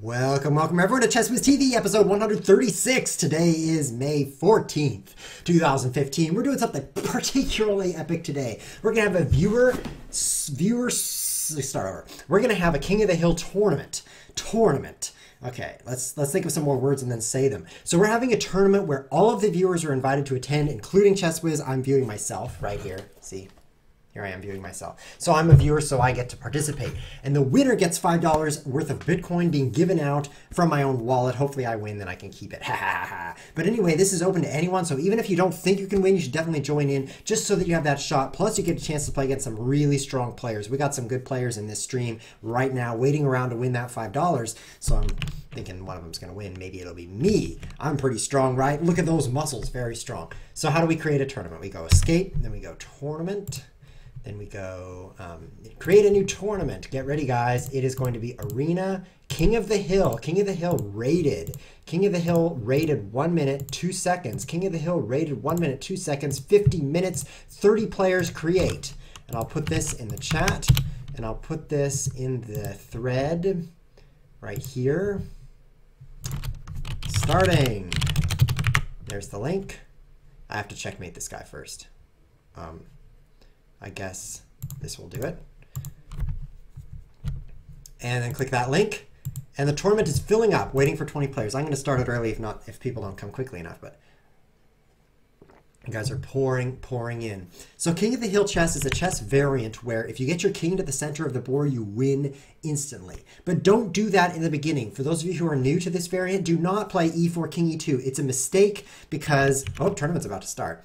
Welcome everyone to ChessWhiz TV, episode 136. Today is May 14th, 2015. We're doing something particularly epic today. We're going to have a start over. We're going to have a King of the Hill tournament. Okay, let's think of some more words and then say them. So we're having a tournament where all of the viewers are invited to attend, including ChessWhiz. I'm viewing myself right here. See? Here I am viewing myself. So I'm a viewer, so I get to participate. And the winner gets $5 worth of Bitcoin being given out from my own wallet. Hopefully I win, then I can keep it. Ha ha ha. But anyway, this is open to anyone. So even if you don't think you can win, you should definitely join in just so that you have that shot. Plus you get a chance to play against some really strong players. We got some good players in this stream right now waiting around to win that $5. So I'm thinking one of them's going to win. Maybe it'll be me. I'm pretty strong, right? Look at those muscles. Very strong. So how do we create a tournament? We go escape, then we go tournament. Then we go create a new tournament. Get ready, guys. It is going to be Arena King of the Hill. King of the Hill rated. King of the Hill rated 1 minute, 2 seconds. King of the Hill rated 1 minute, 2 seconds, 50 minutes, 30 players create. And I'll put this in the chat. And I'll put this in the thread right here. Starting. There's the link. I have to checkmate this guy first. I guess this will do it. And then click that link. And the tournament is filling up, waiting for 20 players. I'm going to start it early if people don't come quickly enough, but you guys are pouring in. So King of the Hill chess is a chess variant where if you get your king to the center of the board, you win instantly. But don't do that in the beginning. For those of you who are new to this variant, do not play e4, king e2. It's a mistake because, oh, tournament's about to start.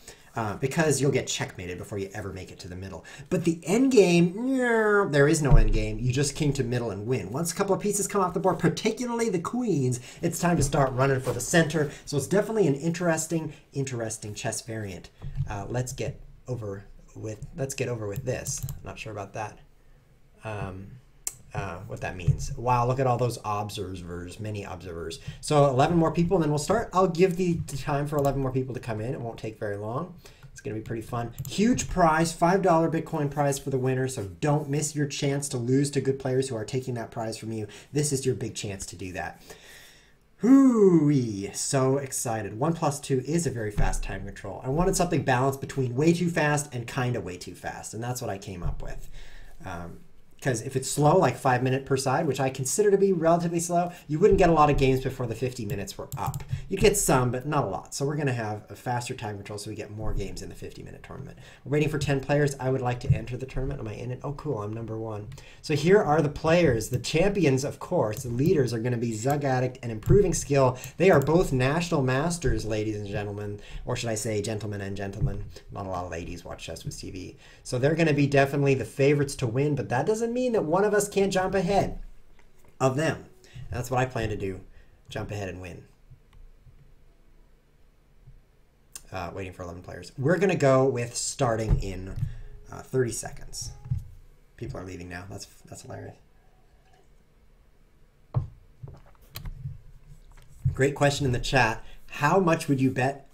Because you'll get checkmated before you ever make it to the middle. But the end game, there is no end game. You just king to middle and win. Once a couple of pieces come off the board, particularly the queens, it's time to start running for the center. So it's definitely an interesting chess variant. Let's get over with this. I'm not sure about that. What that means. Wow, look at all those observers, many observers. So 11 more people and then we'll start. I'll give the time for 11 more people to come in. It won't take very long. It's going to be pretty fun. Huge prize, $5 Bitcoin prize for the winner. So don't miss your chance to lose to good players who are taking that prize from you. This is your big chance to do that. Hoo-wee, so excited. 1 + 2 is a very fast time control. I wanted something balanced between way too fast and kind of way too fast. And that's what I came up with. Because if it's slow, like 5 minutes per side, which I consider to be relatively slow, you wouldn't get a lot of games before the 50 minutes were up. You'd get some, but not a lot. So we're going to have a faster time control so we get more games in the 50-minute tournament. We're waiting for 10 players. I would like to enter the tournament. Am I in it? Oh, cool. I'm number 1. So here are the players. The champions, of course, the leaders are going to be Zug Addict and Improving Skill. They are both national masters, ladies and gentlemen. Or should I say gentlemen and gentlemen. Not a lot of ladies watch ChessWhiz TV. So they're going to be definitely the favorites to win, but that doesn't mean that one of us can't jump ahead of them. And that's what I plan to do. Jump ahead and win. Waiting for 11 players. We're going to go with starting in 30 seconds. People are leaving now. That's hilarious. Great question in the chat. How much would you bet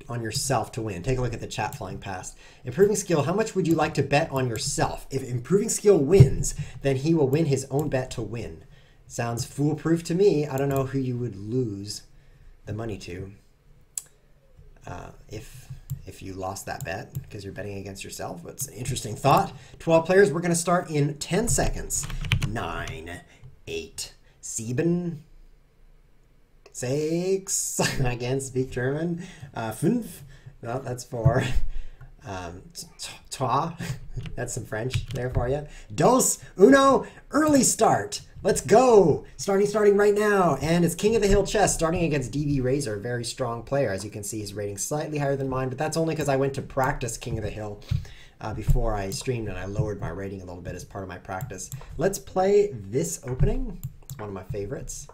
on yourself to win? Take a look at the chat flying past. Improving Skill, how much would you like to bet on yourself? If Improving Skill wins, then he will win his own bet to win. Sounds foolproof to me. I don't know who you would lose the money to if you lost that bet because you're betting against yourself. But it's an interesting thought. 12 players. We're going to start in 10 seconds. 9, 8, 7, 6, I can't speak German. 5, no, that's 4. 3, that's some French there for you. Dos, uno, early start. Let's go. Starting right now. And it's King of the Hill chess starting against DV Razor, very strong player. As you can see, his rating slightly higher than mine, but that's only because I went to practice King of the Hill before I streamed and I lowered my rating a little bit as part of my practice. Let's play this opening. It's one of my favorites.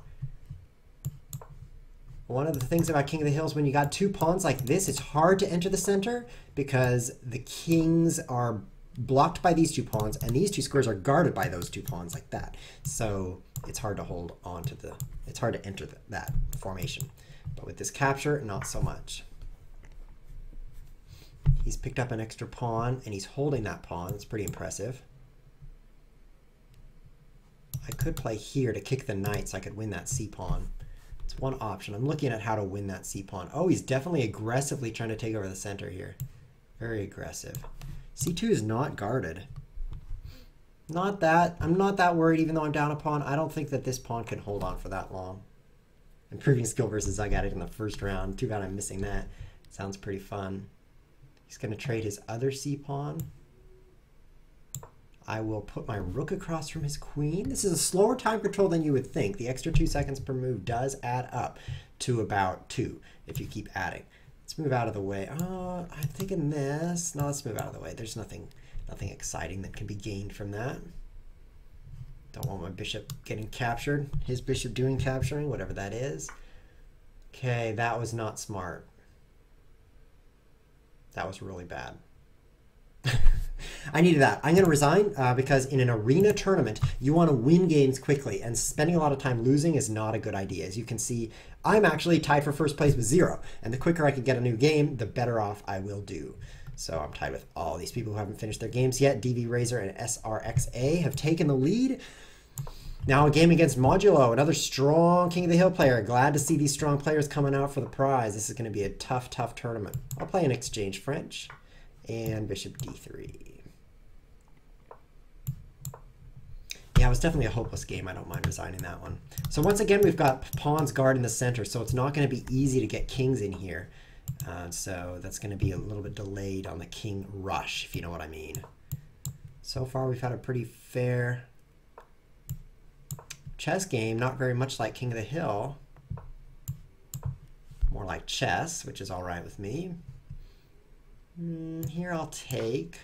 One of the things about King of the Hill is when you got 2 pawns like this, it's hard to enter the center because the kings are blocked by these 2 pawns and these 2 squares are guarded by those 2 pawns like that. So it's hard to hold on to it's hard to enter that formation. But with this capture, not so much. He's picked up an extra pawn and he's holding that pawn. It's pretty impressive. I could play here to kick the knight so I could win that c-pawn. It's one option. I'm looking at how to win that c-pawn. Oh, he's definitely aggressively trying to take over the center here. Very aggressive. c2 is not guarded. I'm not that worried even though I'm down a pawn. I don't think that this pawn can hold on for that long. Improving skill versus I got it in the first round. Too bad I'm missing that. Sounds pretty fun. He's going to trade his other c-pawn. I will put my rook across from his queen. This is a slower time control than you would think. The extra 2 seconds per move does add up to about 2 if you keep adding. Let's move out of the way. Oh, I'm thinking this. No, let's move out of the way. There's nothing exciting that can be gained from that. Don't want my bishop getting captured. His bishop doing capturing, whatever that is. Okay, that was not smart. That was really bad. I needed that. I'm going to resign because in an arena tournament, you want to win games quickly, and spending a lot of time losing is not a good idea. As you can see, I'm actually tied for first place with 0, and the quicker I can get a new game, the better off I will do. So I'm tied with all these people who haven't finished their games yet. DV Razor and SRXA have taken the lead. Now a game against Modulo, another strong King of the Hill player. Glad to see these strong players coming out for the prize. This is going to be a tough, tough tournament. I'll play an exchange French and bishop d3. Yeah, it was definitely a hopeless game. I don't mind resigning that one. So once again, we've got pawns guard in the center, so it's not going to be easy to get kings in here. So that's going to be a little bit delayed on the king rush, if you know what I mean. So far, we've had a pretty fair chess game, not very much like King of the Hill. More like chess, which is all right with me. Here I'll take.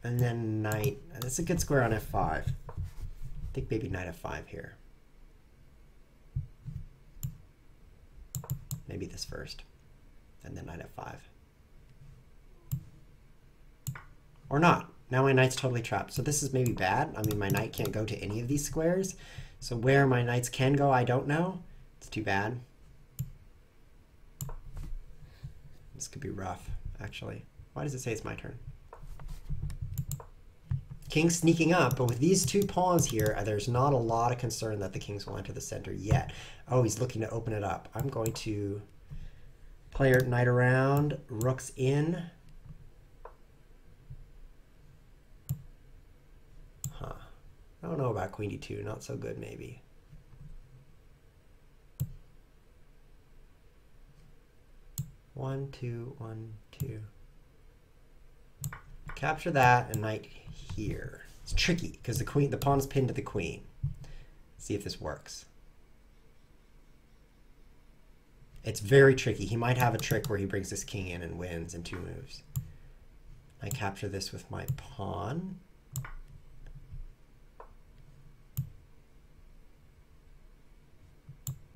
And then knight. That's a good square on f5. I think maybe knight f5 here. Maybe this first. And then knight f5. Or not. Now my knight's totally trapped. So this is maybe bad. I mean, my knight can't go to any of these squares. So where my knights can go, I don't know. It's too bad. This could be rough, actually. Why does it say it's my turn? King's sneaking up, but with these 2 pawns here, there's not a lot of concern that the kings will enter the center yet. Oh, he's looking to open it up. I'm going to play knight around, rooks in. Huh. I don't know about queen d2. Not so good, maybe. One, two, 1, 2. Capture that and knight here. It's tricky because the pawn is pinned to the queen. See if this works. It's very tricky. He might have a trick where he brings this king in and wins in 2 moves. I capture this with my pawn.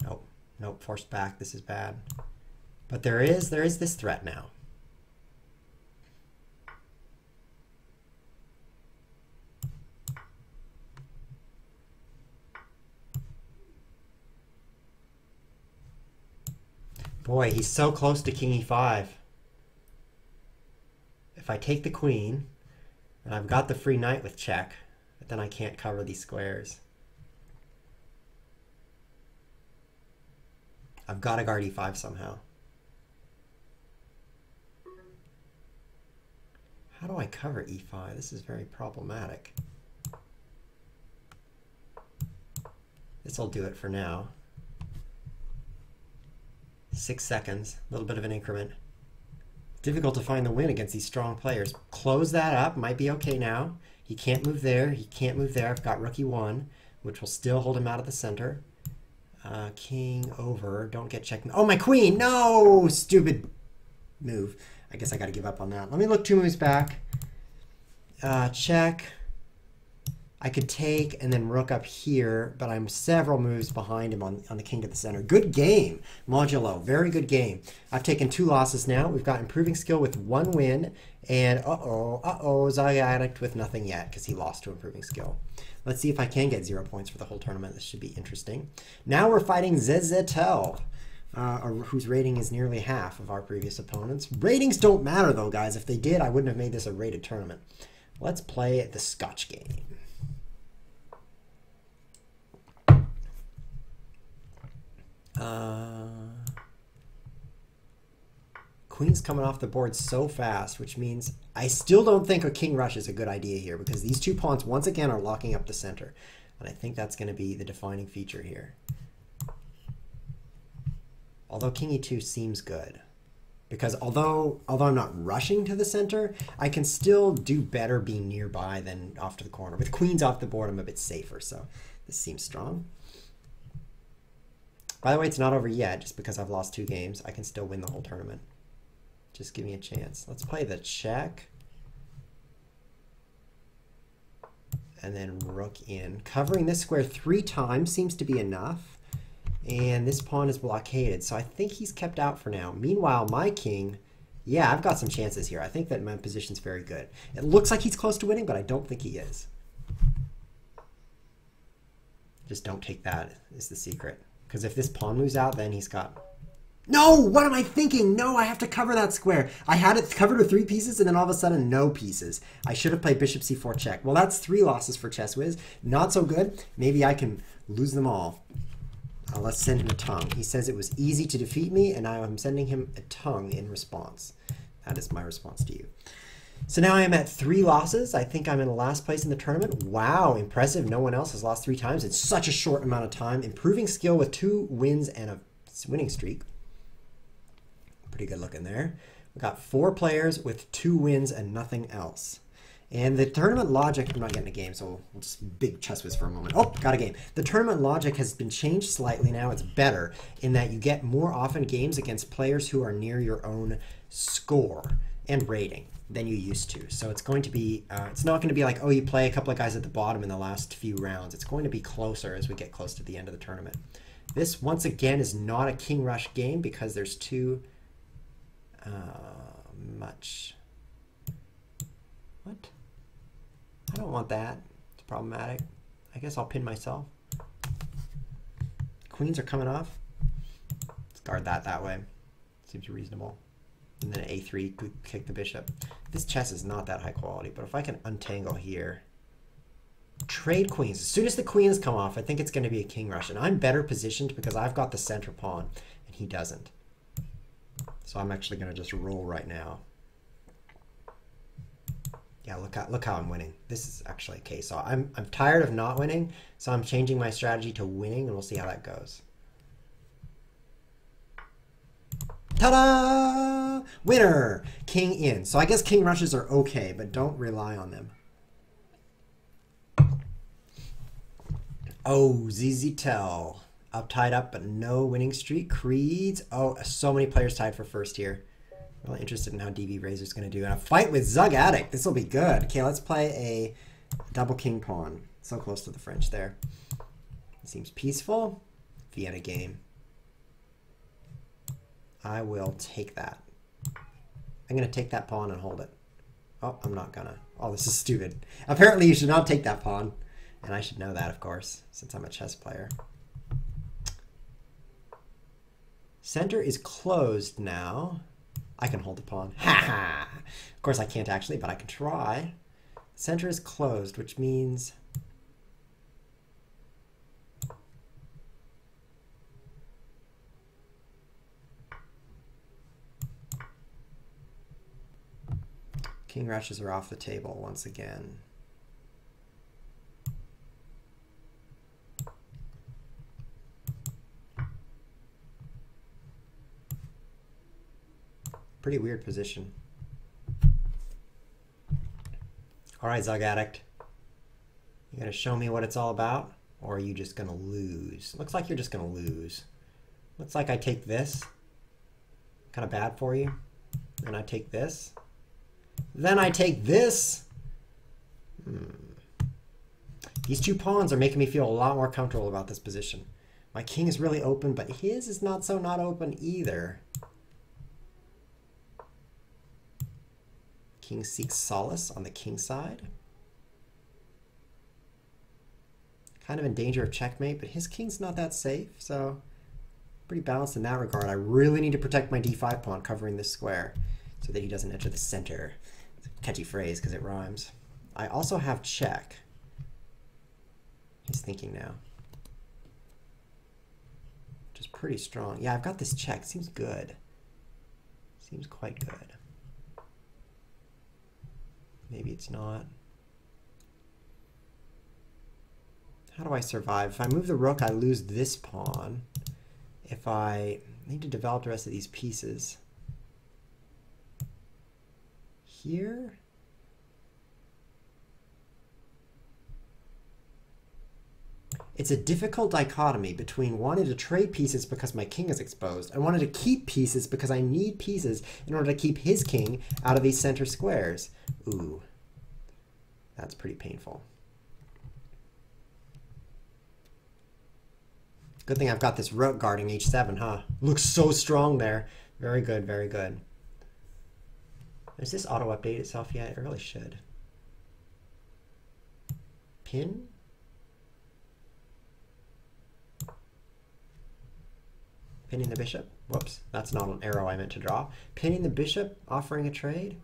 Nope. Nope. Forced back. This is bad. But there is this threat now. Boy, he's so close to king e5. If I take the queen, and I've got the free knight with check, but then I can't cover these squares. I've got to guard e5 somehow. How do I cover e5? This is very problematic. This will do it for now. 6 seconds, a little bit of an increment. Difficult to find the win against these strong players. Close that up, might be okay now. He can't move there, he can't move there. I've got rook e1, which will still hold him out of the center. King over, don't get checked. Oh, my queen, no! Stupid move. I guess I gotta give up on that. Let me look 2 moves back. Check. I could take and then rook up here, but I'm several moves behind him on the king to the center. Good game, Modulo. Very good game. I've taken 2 losses now. We've got improving skill with 1 win, and Zayatic with nothing yet because he lost to improving skill. Let's see if I can get 0 points for the whole tournament. This should be interesting. Now we're fighting Zezetel, whose rating is nearly half of our previous opponents. Ratings don't matter, though, guys. If they did, I wouldn't have made this a rated tournament. Let's play the Scotch game. Queen's coming off the board so fast, which means I still don't think a king rush is a good idea here because these two pawns once again are locking up the center. And I think that's going to be the defining feature here. Although king e2 seems good. Because although I'm not rushing to the center, I can still do better being nearby than off to the corner. With queens off the board, I'm a bit safer, so this seems strong. By the way, it's not over yet. Just because I've lost 2 games, I can still win the whole tournament. Just give me a chance. Let's play the check. And then rook in. Covering this square 3 times seems to be enough. And this pawn is blockaded, so I think he's kept out for now. Meanwhile, my king, yeah, I've got some chances here. I think that my position's very good. It looks like he's close to winning, but I don't think he is. Just don't take that is the secret. Because if this pawn moves out, then he's got... No! What am I thinking? No, I have to cover that square. I had it covered with 3 pieces, and then all of a sudden, no pieces. I should have played bishop c4 check. Well, that's 3 losses for ChessWiz. Not so good. Maybe I can lose them all. Let's send him a tongue. He says it was easy to defeat me, and now I'm sending him a tongue in response. That is my response to you. So now I am at 3 losses. I think I'm in last place in the tournament. Wow, impressive. No one else has lost 3 times in such a short amount of time. Improving skill with 2 wins and a winning streak. Pretty good looking there. We've got 4 players with 2 wins and nothing else. And the tournament logic, I'm not getting a game, so we'll just big ChessWiz for a moment. Oh, got a game. The tournament logic has been changed slightly now. It's better in that you get more often games against players who are near your own score and rating than you used to. So it's going to be, it's not going to be like, oh, you play a couple of guys at the bottom in the last few rounds. It's going to be closer as we get close to the end of the tournament. This, once again, is not a king rush game because there's too much. What? I don't want that. It's problematic. I guess I'll pin myself. Queens are coming off. Let's guard that way. Seems reasonable. And then a3 could kick the bishop. This chess is not that high quality, but if I can untangle here. Trade queens. As soon as the queens come off, I think it's going to be a king rush. And I'm better positioned because I've got the center pawn, and he doesn't. So I'm actually going to just roll right now. Yeah, look how I'm winning. This is actually okay. So I'm tired of not winning, so I'm changing my strategy to winning, and we'll see how that goes. Ta-da! Winner! King in. So I guess king rushes are okay, but don't rely on them. Oh, ZZ Tell. Tied up, but no winning streak. Creeds. Oh, so many players tied for first here. Really interested in how DV Razor's going to do. And a fight with Zug Addict. This will be good. Okay, let's play a double king pawn. So close to the French there. It seems peaceful. Vienna game. I will take that. I'm going to take that pawn and hold it. Oh, I'm not going to. Oh, this is stupid. Apparently you should not take that pawn. And I should know that, of course, since I'm a chess player. Center is closed now. I can hold the pawn. Ha ha! Of course I can't actually, but I can try. Center is closed, which means... King rushes are off the table once again. Pretty weird position. All right, Zug Addict. You gonna show me what it's all about? Or are you just gonna lose? Looks like you're just gonna lose. Looks like I take this. Kind of bad for you. Then I take this. Then I take this. These 2 pawns are making me feel a lot more comfortable about this position. My king is really open, but his is not so not open either. King seeks solace on the king side. Kind of in danger of checkmate, but his king's not that safe, so pretty balanced in that regard. I really need to protect my d5 pawn covering this square so that he doesn't enter the center. It's a catchy phrase because it rhymes. I also have check. He's thinking now. Which is pretty strong. Yeah, I've got this check. Seems good. Seems quite good. Maybe it's not. How do I survive? If I move the rook, I lose this pawn. If I need to develop the rest of these pieces. Here? It's a difficult dichotomy between wanting to trade pieces because my king is exposed and wanting to keep pieces because I need pieces in order to keep his king out of these center squares. Ooh, that's pretty painful. Good thing I've got this rook guarding h7, huh? Looks so strong there. Very good, very good. Does this auto-update itself yet? It really should. Pin? Pinning the bishop. Whoops, that's not an arrow I meant to draw. Pinning the bishop, offering a trade.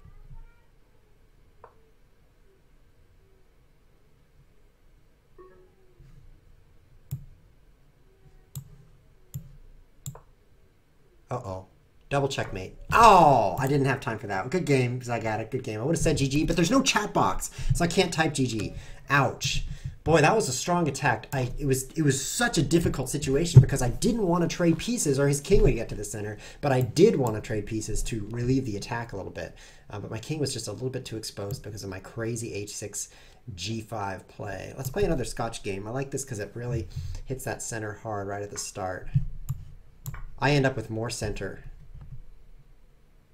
Uh-oh. Double checkmate. Oh, I didn't have time for that. Good game, because I got it. Good game. I would have said GG, but there's no chat box, so I can't type GG. Ouch. Boy, that was a strong attack. It was such a difficult situation because I didn't want to trade pieces or his king would get to the center, but I did want to trade pieces to relieve the attack a little bit. But my king was just a little bit too exposed because of my crazy h6 g5 play. Let's play another Scotch game. I like this because it really hits that center hard right at the start. I end up with more center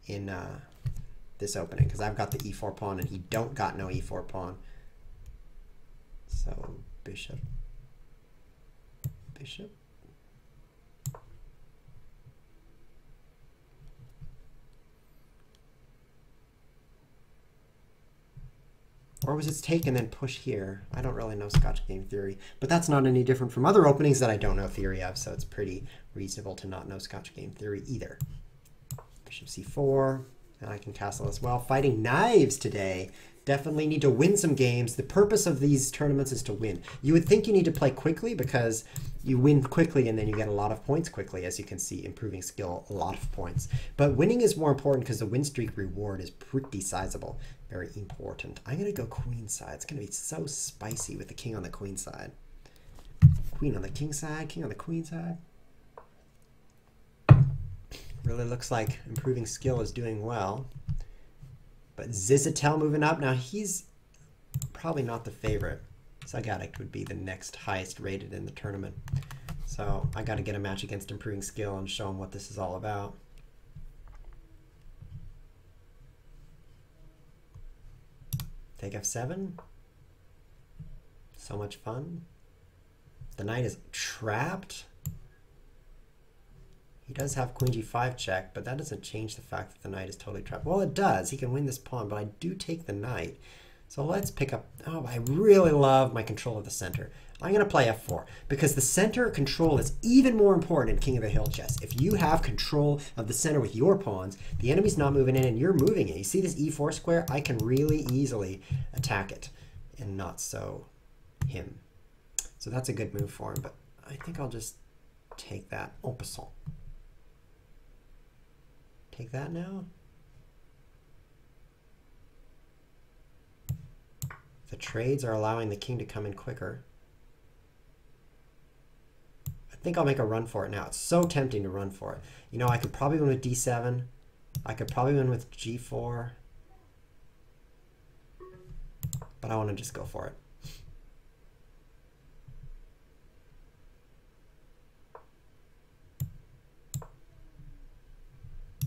in this opening because I've got the e4 pawn and he don't got no e4 pawn. So bishop, bishop. Or was it take and then push here? I don't really know Scotch game theory, but that's not any different from other openings that I don't know theory of, so it's pretty reasonable to not know Scotch game theory either. Bishop c4, and I can castle as well. Fighting knives today. Definitely need to win some games. The purpose of these tournaments is to win. You would think you need to play quickly because you win quickly and then you get a lot of points quickly. As you can see, improving skill, a lot of points. But winning is more important because the win streak reward is pretty sizable. Very important. I'm going to go queen side. It's going to be so spicy with the king on the queen side. Queen on the king side, king on the queen side. Really looks like improving skill is doing well. But Zizitel moving up. Now he's probably not the favorite. Sagadik would be the next highest rated in the tournament. So I got to get a match against improving skill and show him what this is all about. Take f7. So much fun. The knight is trapped. He does have queen g5 check, but that doesn't change the fact that the knight is totally trapped. Well, it does. He can win this pawn, but I do take the knight. So let's pick up... Oh, I really love my control of the center. I'm going to play f4 because the center control is even more important in King of the Hill chess. If you have control of the center with your pawns, the enemy's not moving in and you're moving it. You see this e4 square? I can really easily attack it and not so him. So that's a good move for him, but I think I'll just take that en passant. Take that now. The trades are allowing the king to come in quicker. I think I'll make a run for it now. It's so tempting to run for it. You know, I could probably win with d7. I could probably win with g4. But I want to just go for it.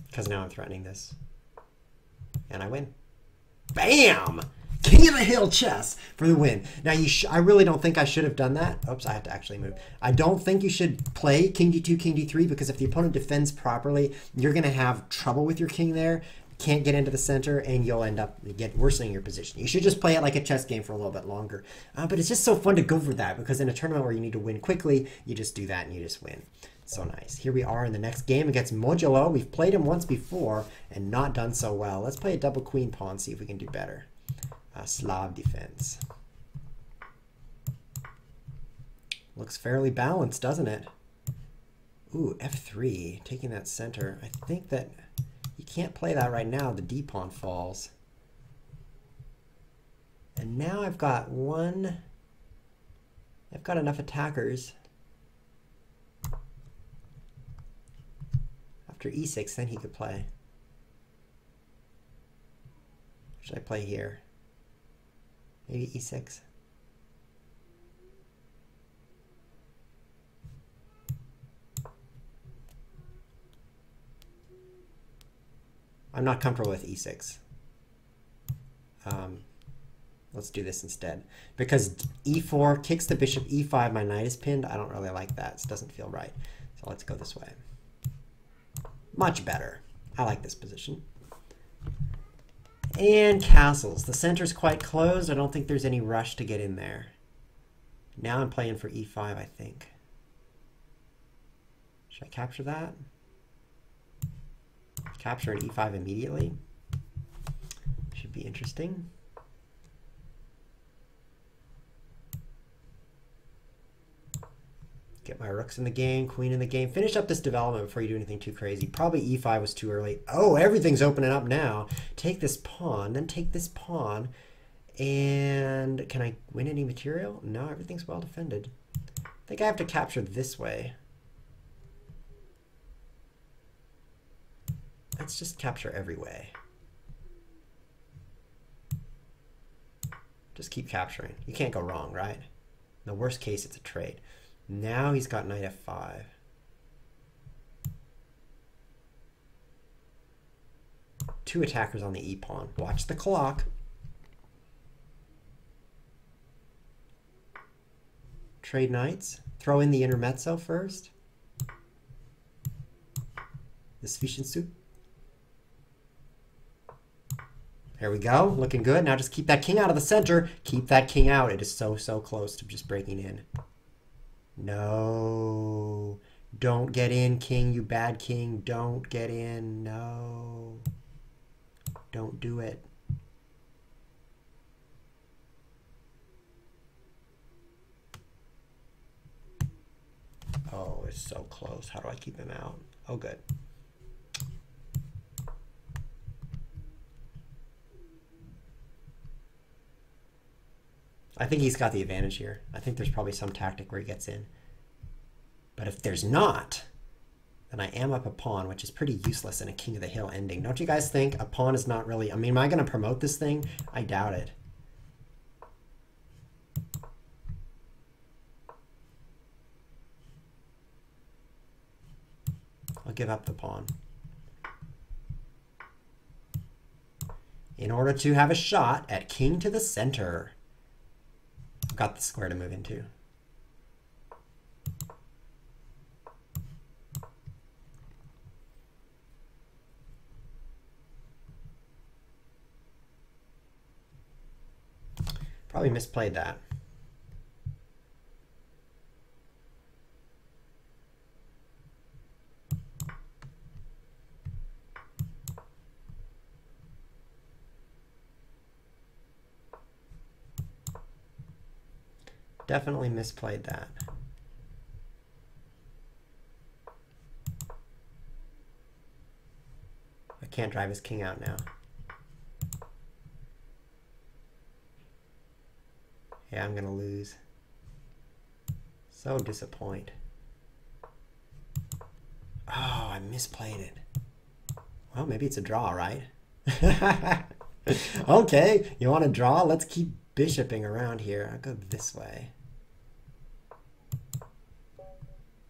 Because now I'm threatening this. And I win. Bam! King of the Hill chess for the win. Now, I really don't think I should have done that. Oops, I have to actually move. I don't think you should play king d2, king d3, because if the opponent defends properly, you're going to have trouble with your king there. Can't get into the center, and you'll end up worsening your position. You should just play it like a chess game for a little bit longer. But it's just so fun to go for that, because in a tournament where you need to win quickly, you just do that and you just win. So nice. Here we are in the next game against Modulo. We've played him once before and not done so well. Let's play a double queen pawn, see if we can do better. Slav defense. Looks fairly balanced, doesn't it? Ooh, f3, taking that center. I think that you can't play that right now. The d pawn falls. And now I've got enough attackers. After e6, then he could play. Should I play here? Maybe e6. I'm not comfortable with e6. Let's do this instead. Because e4 kicks the bishop, e5, my knight is pinned. I don't really like that. It doesn't feel right. So let's go this way. Much better. I like this position. And castles. The center's quite closed. I don't think there's any rush to get in there. Now I'm playing for e5, I think. Should I capture that? Capture at e5 immediately. Should be interesting. Get my rooks in the game, queen in the game. Finish up this development before you do anything too crazy. Probably e5 was too early. Oh, everything's opening up now. Take this pawn, then take this pawn. And can I win any material? No, everything's well defended. I think I have to capture this way. Let's just capture every way. Just keep capturing. You can't go wrong, right? In the worst case, it's a trade. Now he's got knight f5. Two attackers on the e-pawn. Watch the clock. Trade knights. Throw in the intermezzo first. The Zwischenzug. There we go. Looking good. Now just keep that king out of the center. Keep that king out. It is so, so close to just breaking in. No. Don't get in, king, you bad king. Don't get in. No. Don't do it. Oh, it's so close. How do I keep him out? Oh, good. I think he's got the advantage here. I think there's probably some tactic where he gets in. But if there's not, then I am up a pawn, which is pretty useless in a king of the hill ending. Don't you guys think a pawn is not really... I mean, am I going to promote this thing? I doubt it. I'll give up the pawn. In order to have a shot at king to the center. I've got the square to move into. Probably misplayed that. Definitely misplayed that. I can't drive his king out now. Yeah, I'm gonna lose. So disappointed. Oh, I misplayed it. Well, maybe it's a draw, right? Okay, you want to draw? Let's keep bishoping around here. I'll go this way.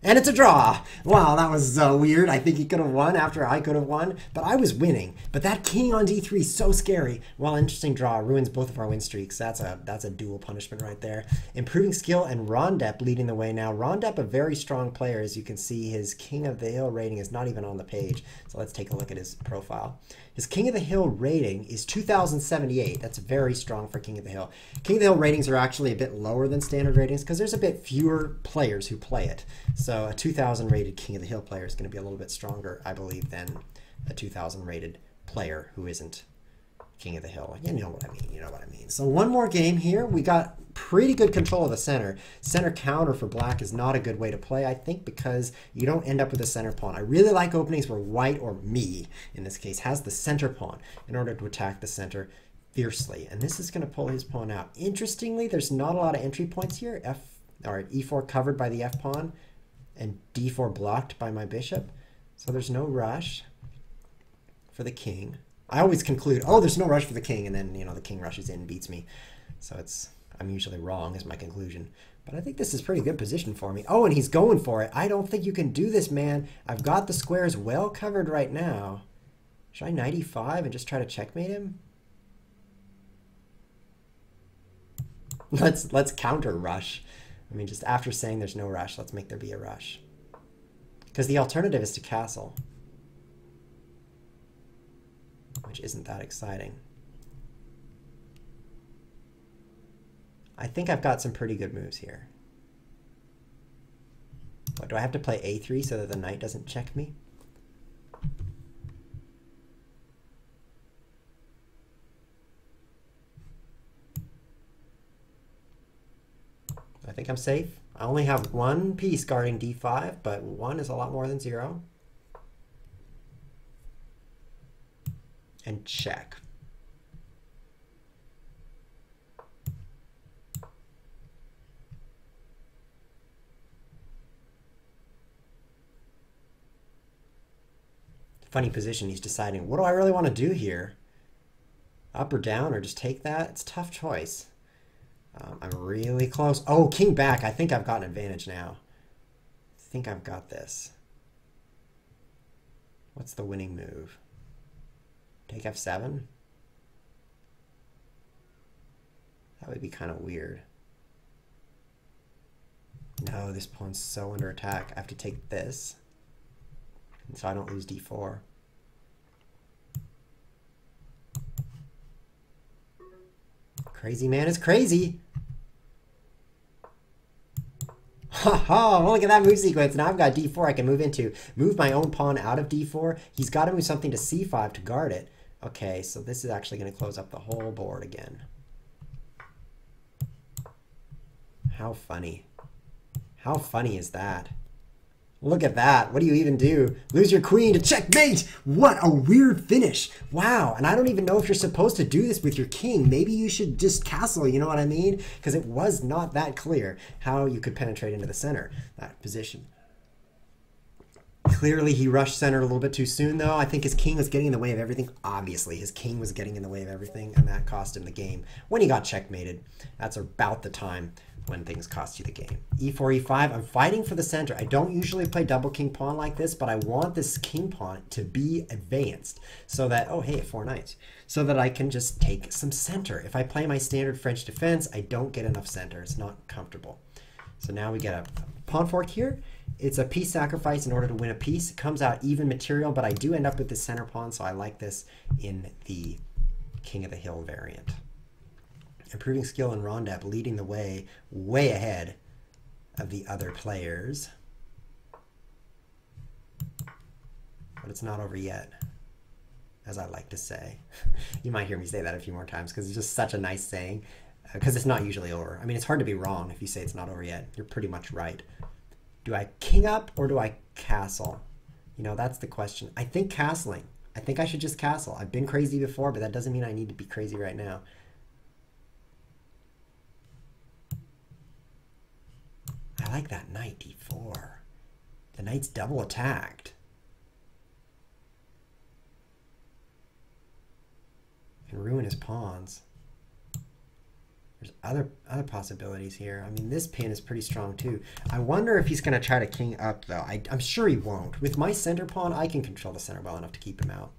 And it's a draw. Wow, that was weird. I think he could have won after I could have won, but I was winning. But that king on d3 is so scary. Well, interesting draw. Ruins both of our win streaks. That's a dual punishment right there. Improving skill and Rondep leading the way now. Rondep, a very strong player. As you can see, his King of the Hill rating is not even on the page. So let's take a look at his profile. His King of the Hill rating is 2078. That's very strong for King of the Hill. King of the Hill ratings are actually a bit lower than standard ratings because there's a bit fewer players who play it. So a 2000 rated King of the Hill player is going to be a little bit stronger, I believe, than a 2000 rated player who isn't King of the Hill. You know what I mean. You know what I mean. So one more game here. We got pretty good control of the center. Center counter for black is not a good way to play, I think, because you don't end up with a center pawn. I really like openings where white, or me in this case, has the center pawn in order to attack the center fiercely. And this is going to pull his pawn out. Interestingly, there's not a lot of entry points here. E4 covered by the F pawn and D4 blocked by my bishop. So there's no rush for the king. I always conclude, oh, there's no rush for the king, and then, you know, the king rushes in and beats me. So I'm usually wrong is my conclusion. But I think this is pretty good position for me. Oh, and he's going for it. I don't think you can do this, man. I've got the squares well covered right now. Should I knight e5 and just try to checkmate him? Let's counter rush. I mean, just after saying there's no rush, let's make there be a rush. Because the alternative is to castle, which isn't that exciting. I think I've got some pretty good moves here. What, do I have to play a3 so that the knight doesn't check me? I think I'm safe. I only have one piece guarding d5, but 1 is a lot more than 0. And check. Funny position. He's deciding, what do I really want to do here? Up or down, or just take that? It's a tough choice. I'm really close. Oh, king back. I think I've got an advantage now. I think I've got this. What's the winning move? Take f7? That would be kind of weird. No, this pawn's so under attack. I have to take this, and so I don't lose d4. Crazy man is crazy. Ha ha, look at that move sequence. Now I've got d4 I can move my own pawn out of d4. He's got to move something to c5 to guard it. Okay, so this is actually going to close up the whole board again. How funny. How funny is that? Look at that. What do you even do? Lose your queen to checkmate. What a weird finish. Wow. And I don't even know if you're supposed to do this with your king. Maybe you should just castle, you know what I mean? Because it was not that clear how you could penetrate into the center, that position. Clearly he rushed center a little bit too soon, though. I think his king was getting in the way of everything. Obviously, his king was getting in the way of everything, and that cost him the game. When he got checkmated, that's about the time when things cost you the game. e4, e5, I'm fighting for the center. I don't usually play double king pawn like this, but I want this king pawn to be advanced so that, oh hey, 4 knights, so that I can just take some center. If I play my standard French defense, I don't get enough center. It's not comfortable. So now we get a pawn fork here. It's a piece sacrifice in order to win a piece. It comes out even material, but I do end up with the center pawn, so I like this in the King of the Hill variant. Improving skill in Rondep, leading the way ahead of the other players. But it's not over yet, as I like to say. You might hear me say that a few more times because it's just such a nice saying, because it's not usually over. I mean, it's hard to be wrong if you say it's not over yet. You're pretty much right. Do I king up or do I castle? You know, that's the question. I think castling. I think I should just castle. I've been crazy before, but that doesn't mean I need to be crazy right now. I like that knight d4. The knight's double attacked. Can ruin his pawns. There's other possibilities here. I mean, this pin is pretty strong too. I wonder if he's going to try to king up, though. I'm sure he won't. With my center pawn, I can control the center well enough to keep him out.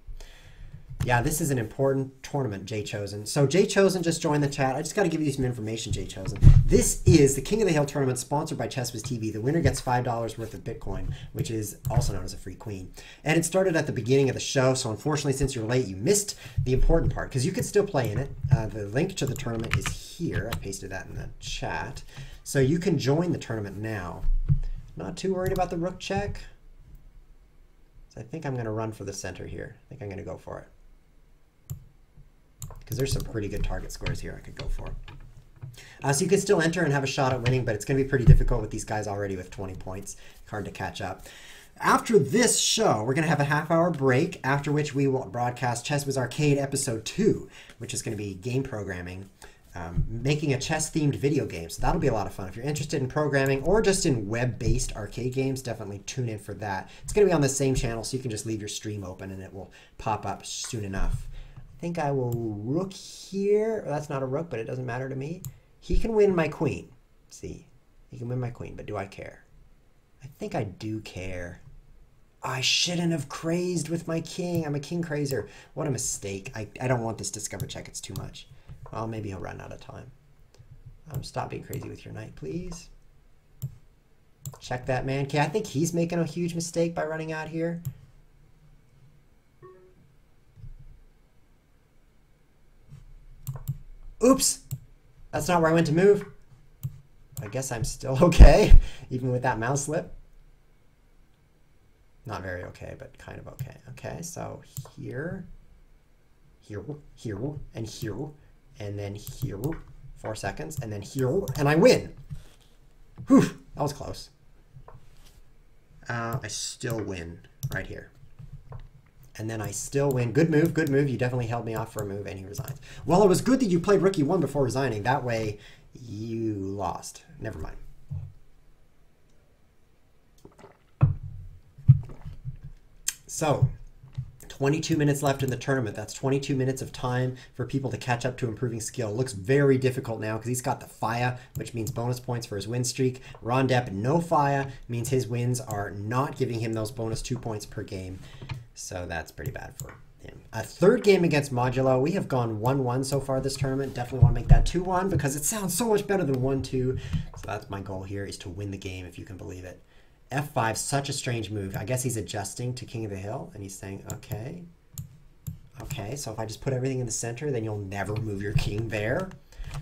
Yeah, this is an important tournament, Jay Chosen. So Jay Chosen just joined the chat. I just got to give you some information, Jay Chosen. This is the King of the Hill tournament sponsored by ChessWhiz TV. The winner gets $5 worth of Bitcoin, which is also known as a free queen. And it started at the beginning of the show, so unfortunately, since you're late, you missed the important part, because you could still play in it. The link to the tournament is here. I pasted that in the chat. So you can join the tournament now. Not too worried about the rook check. So I think I'm going to run for the center here. I think I'm going to go for it. because there's some pretty good target squares here I could go for. So you can still enter and have a shot at winning, but it's going to be pretty difficult with these guys already with 20 points. Hard to catch up. After this show, we're going to have a half-hour break, after which we will broadcast ChessWhiz Arcade Episode 2, which is going to be game programming, making a chess-themed video game. So that'll be a lot of fun. If you're interested in programming or just in web-based arcade games, definitely tune in for that. It's going to be on the same channel, so you can just leave your stream open and it will pop up soon enough. I think I will rook here. Well, that's not a rook, but it doesn't matter to me. He can win my queen. See, he can win my queen, but do I care? I think I do care. I shouldn't have crazed with my king. I'm a king crazer. What a mistake. I don't want this discover check. It's too much. Well, maybe he'll run out of time. Stop being crazy with your knight, please. Check that man. Okay, I think he's making a huge mistake by running out here. Oops. That's not where I went to move. I guess I'm still okay, even with that mouse slip. Not very okay, but kind of okay. Okay, so here, here, and here, and then here, 4 seconds, and then here, and I win. Whew, that was close. I still win right here. And then I still win. Good move, good move. You definitely held me off for a move, and he resigns. Well, it was good that you played rook e1 before resigning. That way, you lost. Never mind. So, 22 minutes left in the tournament. That's 22 minutes of time for people to catch up to improving skill. Looks very difficult now because he's got the Faya, which means bonus points for his win streak. Ron Depp, no Faya, means his wins are not giving him those bonus 2 points per game. So that's pretty bad for him. A third game against Modulo. We have gone 1-1 so far this tournament. Definitely want to make that 2-1 because it sounds so much better than 1-2. So that's my goal here, is to win the game, if you can believe it. F5, such a strange move. I guess he's adjusting to King of the Hill, and he's saying, okay. Okay, so if I just put everything in the center, then you'll never move your king there.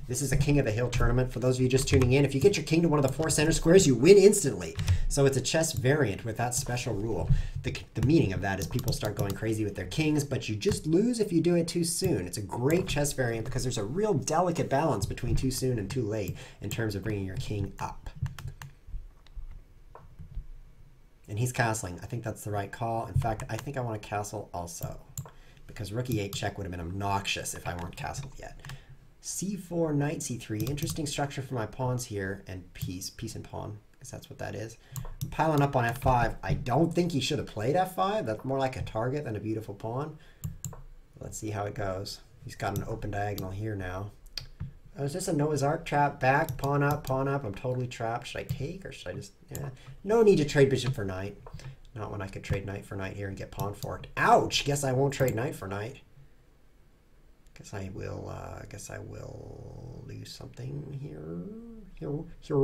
This is a King of the Hill tournament. For those of you just tuning in, if you get your king to one of the 4 center squares, you win instantly. So it's a chess variant with that special rule. The meaning of that is people start going crazy with their kings, but you just lose if you do it too soon. It's a great chess variant because there's a real delicate balance between too soon and too late in terms of bringing your king up. And he's castling. I think that's the right call. In fact, I think I want to castle also, because rook e8 check would have been obnoxious if I weren't castled yet. c4, knight c3. Interesting structure for my pawns here, and piece and pawn, because that's what that is. I'm piling up on f5. I don't think he should have played f5. That's more like a target than a beautiful pawn. Let's see how it goes. He's got an open diagonal here now. Oh, is this a Noah's Ark trap? Back, pawn up, pawn up. I'm totally trapped. Should I take, or should I just... Yeah. No need to trade bishop for knight. Not when I could trade knight for knight here and get pawn forked. Ouch! Guess I won't trade knight for knight. Guess I will lose something here. Here.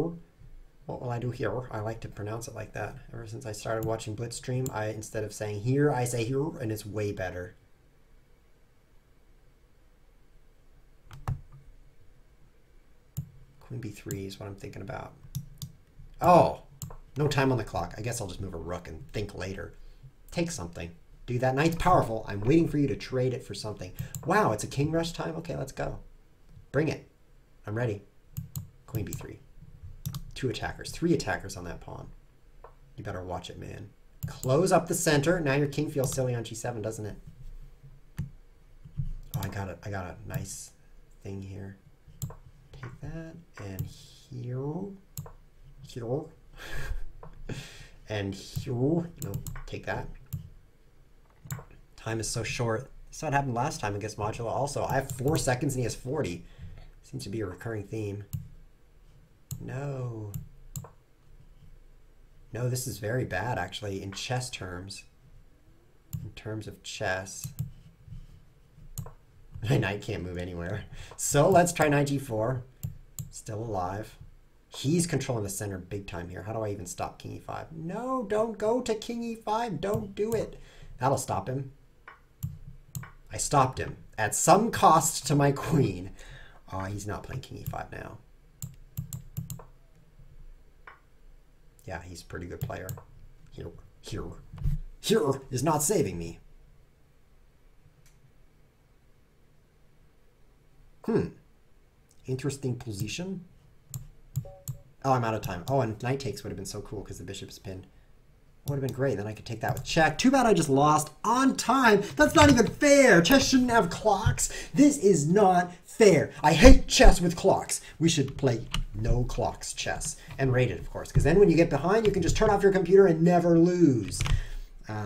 What will I do here? I like to pronounce it like that. Ever since I started watching Blitzstream, instead of saying here, I say here, and it's way better. Queen b3 is what I'm thinking about. Oh, no time on the clock. I guess I'll just move a rook and think later. Take something. Do that. Knight's powerful. I'm waiting for you to trade it for something. Wow, it's a king rush time? Okay, let's go. Bring it. I'm ready. Queen b3. 2 attackers. 3 attackers on that pawn. You better watch it, man. Close up the center. Now your king feels silly on g7, doesn't it? Oh, I got a nice thing here. Take that, and here, and here, no, take that. Time is so short. This what happened last time against Modulo also. I have 4 seconds and he has 40. Seems to be a recurring theme. No. No, this is very bad actually in chess terms. In terms of chess. My knight can't move anywhere. So let's try knight g4. Still alive. He's controlling the center big time here. How do I even stop king e5? No, don't go to king e5. Don't do it. That'll stop him. I stopped him at some cost to my queen. Oh, he's not playing king e5 now. Yeah, he's a pretty good player. Here is not saving me. Interesting position. Oh, I'm out of time. Oh, and knight takes would have been so cool because the bishop's pinned. Would have been great. Then I could take that with check. Too bad I just lost on time. That's not even fair. Chess shouldn't have clocks. This is not fair. I hate chess with clocks. We should play no clocks chess. And rated, of course. Because then when you get behind, you can just turn off your computer and never lose.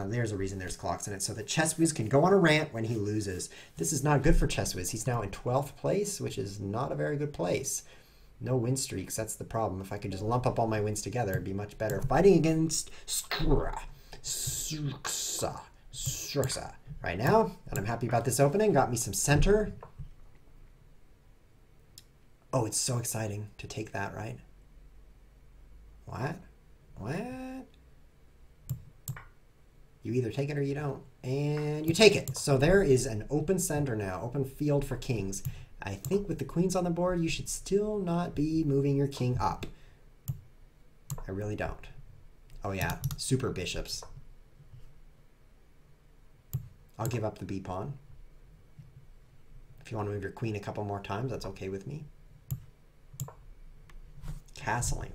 There's a reason there's clocks in it. So that ChessWiz can go on a rant when he loses. This is not good for ChessWiz. He's now in 12th place, which is not a very good place. No win streaks, that's the problem. If I could just lump up all my wins together, it'd be much better. Fighting against Struksa right now, and I'm happy about this opening. Got me some center. Oh, it's so exciting to take that, right? What? What? You either take it or you don't. And you take it. So there is an open center now, open field for kings. I think with the queens on the board, you should still not be moving your king up. I really don't. Oh yeah, super bishops. I'll give up the b pawn. If you want to move your queen a couple more times, that's okay with me. Castling.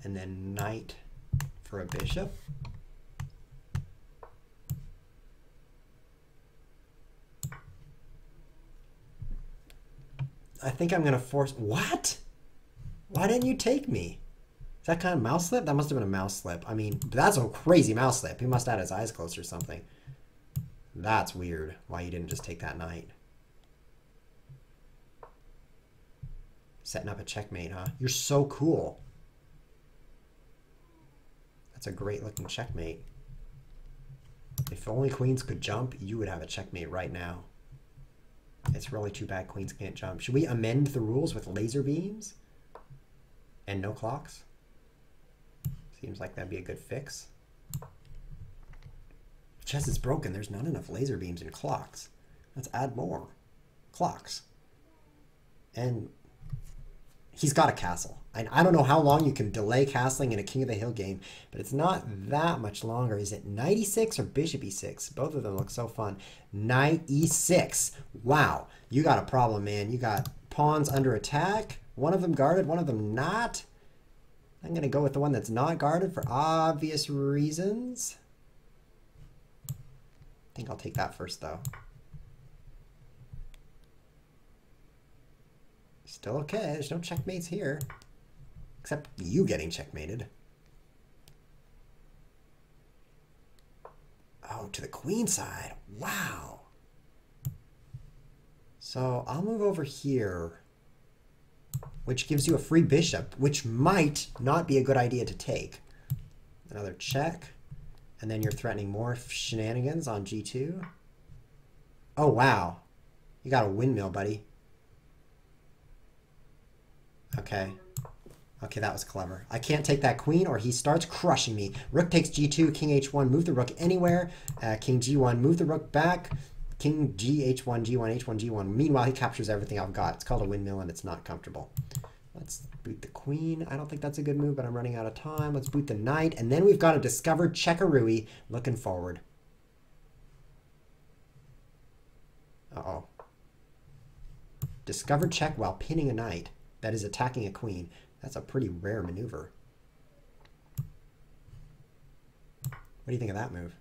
And then knight for a bishop. I think I'm going to force... What? Why didn't you take me? Is that kind of mouse slip? That must have been a mouse slip. I mean, that's a crazy mouse slip. He must have had his eyes closed or something. That's weird. Why you didn't just take that knight. Setting up a checkmate, huh? You're so cool. That's a great looking checkmate. If only queens could jump, you would have a checkmate right now. It's really too bad queens can't jump. Should we amend the rules with laser beams? And no clocks? Seems like that'd be a good fix. Chess is broken. There's not enough laser beams and clocks. Let's add more clocks. And he's got a castle. I don't know how long you can delay castling in a King of the Hill game, but it's not that much longer. Is it knight e6 or bishop e6? Both of them look so fun. Knight e6. Wow, you got a problem, man. You got pawns under attack. One of them guarded, one of them not. I'm going to go with the one that's not guarded for obvious reasons. I think I'll take that first, though. Still okay. There's no checkmates here. Except you getting checkmated. Oh, to the queen side. Wow. So I'll move over here, which gives you a free bishop, which might not be a good idea to take. Another check. And then you're threatening more shenanigans on g2. Oh, wow. You got a windmill, buddy. Okay. Okay, that was clever. I can't take that queen or he starts crushing me. Rook takes g2, king h1, move the rook anywhere. King g1, move the rook back. King g, h1, g1, h1, g1. Meanwhile, he captures everything I've got. It's called a windmill and it's not comfortable. Let's boot the queen. I don't think that's a good move, but I'm running out of time. Let's boot the knight. And then we've got a discovered checkarooey looking forward. Uh-oh. Discovered check while pinning a knight that is attacking a queen. That's a pretty rare maneuver. What do you think of that move?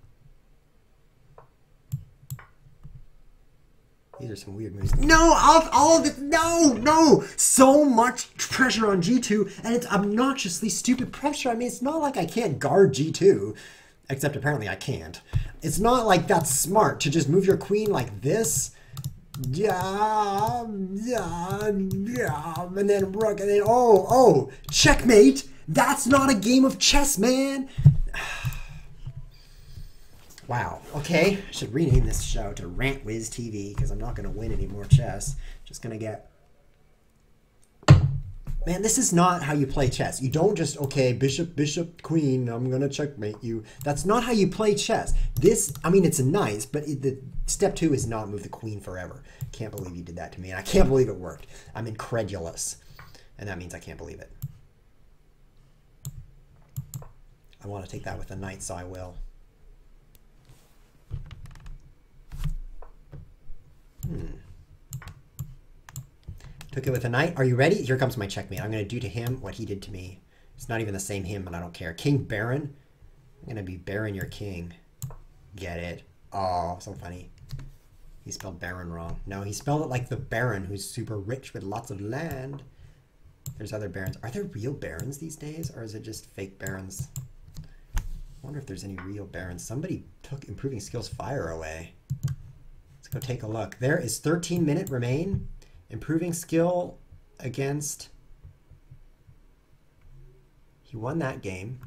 These are some weird moves. No, all of this, no! So much pressure on g2, and it's obnoxiously stupid pressure. I mean, it's not like I can't guard g2, except apparently I can't. It's not like that's smart to just move your queen like this. Yeah, and then rook, and then oh, checkmate. That's not a game of chess, man. Wow. Okay, I should rename this show to Rant Wiz TV because I'm not going to win any more chess. Just going to get. Man, this is not how you play chess. You don't just, okay, bishop, queen, I'm going to checkmate you. That's not how you play chess. This, I mean, it's nice, but the step 2 is not move the queen forever. Can't believe you did that to me, and I can't believe it worked. I'm incredulous, and that means I can't believe it. I want to take that with the knight, so I will. Took it with a knight. Are you ready? Here comes my checkmate. I'm going to do to him what he did to me. It's not even the same him, but I don't care. King Baron. I'm going to be Baron your king. Get it? Oh, so funny. He spelled Baron wrong. No, he spelled it like the Baron who's super rich with lots of land. There's other barons. Are there real barons these days, or is it just fake barons? I wonder if there's any real barons. Somebody took Improving Skills Fire away. Let's go take a look. There is 13-minute remain. Improving skill against... He won that game.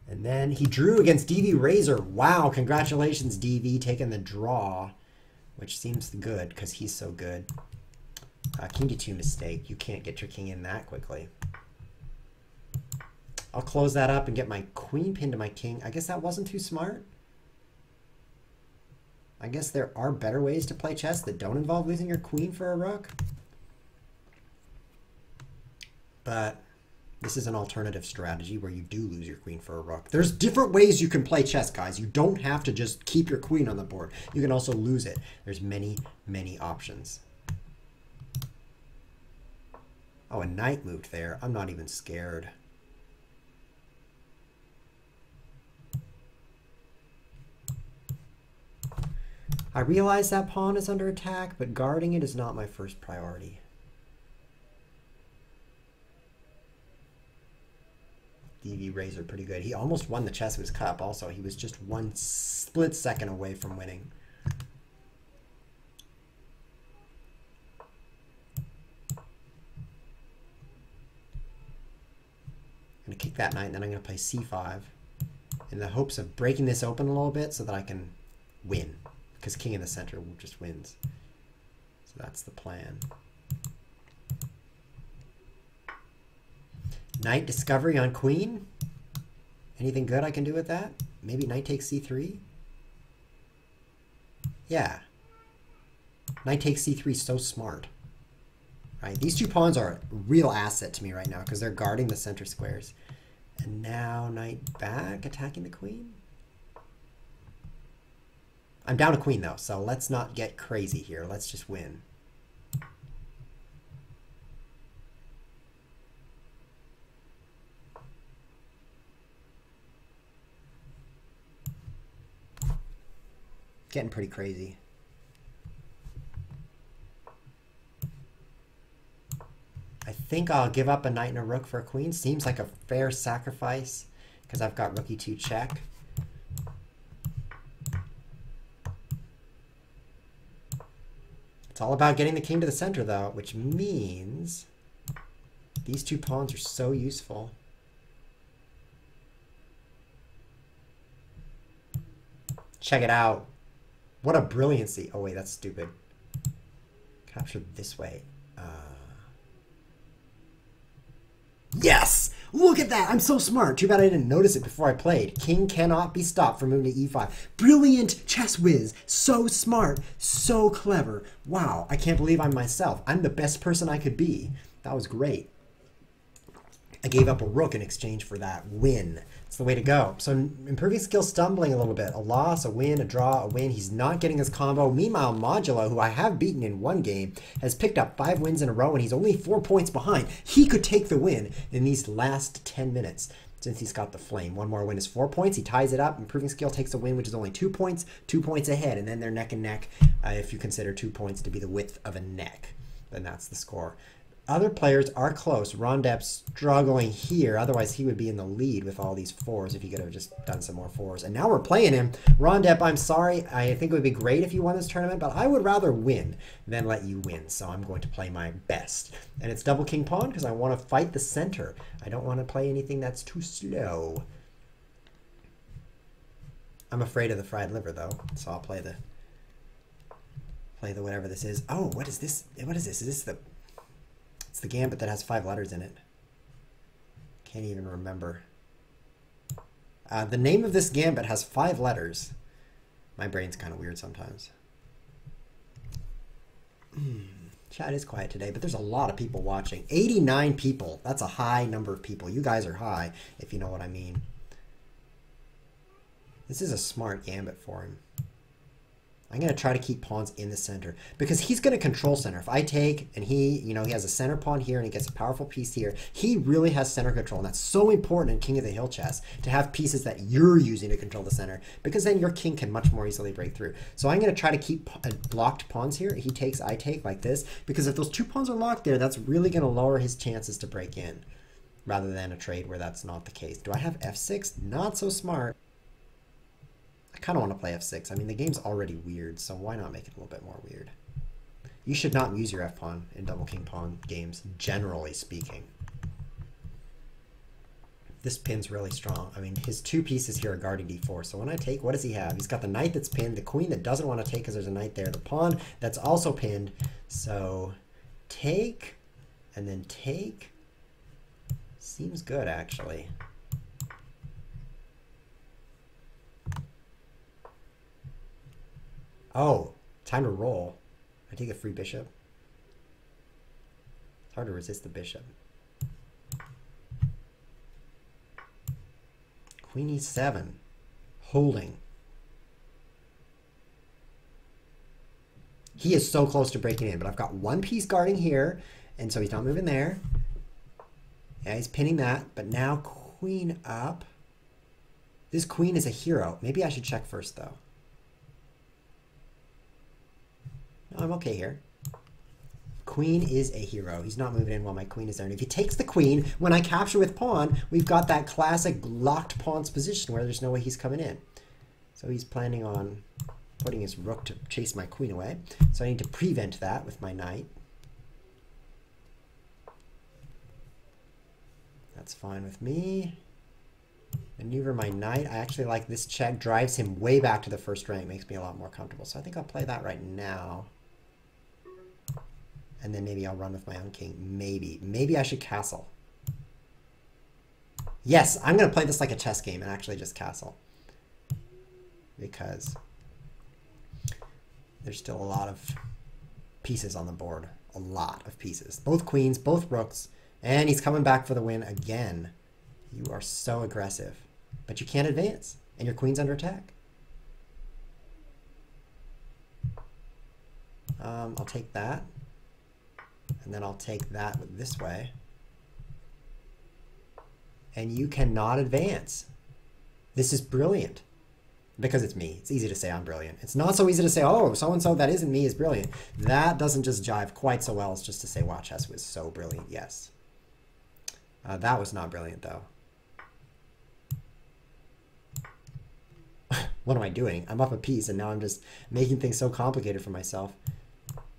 And then he drew against DV Razor. Wow, congratulations, DV, taking the draw, which seems good because he's so good. King d2 mistake. You can't get your king in that quickly. I'll close that up and get my queen pinned to my king. I guess that wasn't too smart. I guess there are better ways to play chess that don't involve losing your queen for a rook. But this is an alternative strategy where you do lose your queen for a rook. There's different ways you can play chess, guys. You don't have to just keep your queen on the board. You can also lose it. There's many, many options. Oh, a knight moved there. I'm not even scared. I realize that pawn is under attack, but guarding it is not my first priority. DV Razor pretty good. He almost won the Chess Whiz Cup also. He was just one split second away from winning. I'm going to kick that knight, and then I'm going to play c5 in the hopes of breaking this open a little bit so that I can win. Because king in the center just wins. So that's the plan. Knight discovery on queen. Anything good I can do with that? Maybe knight takes c3? Yeah. Knight takes c3 is so smart. Right? These two pawns are a real asset to me right now because they're guarding the center squares. And now knight back, attacking the queen. I'm down a queen though, so let's not get crazy here. Let's just win. Getting pretty crazy. I think I'll give up a knight and a rook for a queen. Seems like a fair sacrifice because I've got rook e2 check. It's all about getting the king to the center though, which means these two pawns are so useful. Check it out. What a brilliancy. Oh wait, that's stupid. Capture this way. Yes! Look at that! I'm so smart. Too bad I didn't notice it before I played. King cannot be stopped from moving to e5. Brilliant chess whiz. So smart. So clever. Wow, I can't believe I'm myself. I'm the best person I could be. That was great. I gave up a rook in exchange for that win. It's the way to go. So improving skill stumbling a little bit. A loss, a win, a draw, a win. He's not getting his combo. Meanwhile, Modulo, who I have beaten in one game, has picked up 5 wins in a row, and he's only 4 points behind. He could take the win in these last 10 minutes since he's got the flame. One more win is 4 points. He ties it up. Improving skill takes a win, which is only 2 points. 2 points ahead, and then they're neck and neck if you consider 2 points to be the width of a neck. Then that's the score. Other players are close. Rondep's struggling here. Otherwise, he would be in the lead with all these 4s if he could have just done some more 4s. And now we're playing him. Rondep, I'm sorry. I think it would be great if you won this tournament, but I would rather win than let you win. So I'm going to play my best. And it's double king pawn because I want to fight the center. I don't want to play anything that's too slow. I'm afraid of the fried liver, though. So I'll play the whatever this is. Oh, what is this? What is this? Is this the... It's the gambit that has 5 letters in it. Can't even remember. The name of this gambit has 5 letters. My brain's kind of weird sometimes. Chat is quiet today, but there's a lot of people watching. 89 people. That's a high number of people. You guys are high, if you know what I mean. This is a smart gambit for him. I'm going to try to keep pawns in the center because he's going to control center. If I take and he, you know, he has a center pawn here and he gets a powerful piece here, he really has center control. And that's so important in King of the Hill chess to have pieces that you're using to control the center because then your king can much more easily break through. So I'm going to try to keep blocked pawns here. He takes, I take like this because if those two pawns are locked there, that's really going to lower his chances to break in rather than a trade where that's not the case. Do I have f6? Not so smart. I kind of want to play f6. I mean, the game's already weird, so why not make it a little bit more weird? You should not use your f-pawn in double king pawn games, generally speaking. This pin's really strong. I mean, his two pieces here are guarding d4, so when I take, what does he have? He's got the knight that's pinned, the queen that doesn't want to take because there's a knight there, the pawn that's also pinned. So take, and then take. Seems good, actually. Oh, time to roll. I take a free bishop. It's hard to resist the bishop. Queen e7. Holding. He is so close to breaking in, but I've got one piece guarding here, and so he's not moving there. Yeah, he's pinning that, but now queen up. This queen is a hero. Maybe I should check first, though. No, I'm okay here. Queen is a hero. He's not moving in while my queen is there. And if he takes the queen, when I capture with pawn, we've got that classic locked pawn's position where there's no way he's coming in. So he's planning on putting his rook to chase my queen away. So I need to prevent that with my knight. That's fine with me. Maneuver my knight. I actually like this check. Drives him way back to the first rank. Makes me a lot more comfortable. So I think I'll play that right now. And then maybe I'll run with my own king. Maybe. Maybe I should castle. Yes, I'm going to play this like a chess game and actually just castle. Because there's still a lot of pieces on the board. A lot of pieces. Both queens, both rooks. And he's coming back for the win again. You are so aggressive. But you can't advance. And your queen's under attack. I'll take that. And then I'll take that this way. And you cannot advance. This is brilliant. Because it's me. It's easy to say I'm brilliant. It's not so easy to say, oh, so-and-so that isn't me is brilliant. That doesn't just jive quite so well as just to say, wow, chess was so brilliant. Yes. That was not brilliant, though. What am I doing? I'm up a piece, and now I'm just making things so complicated for myself.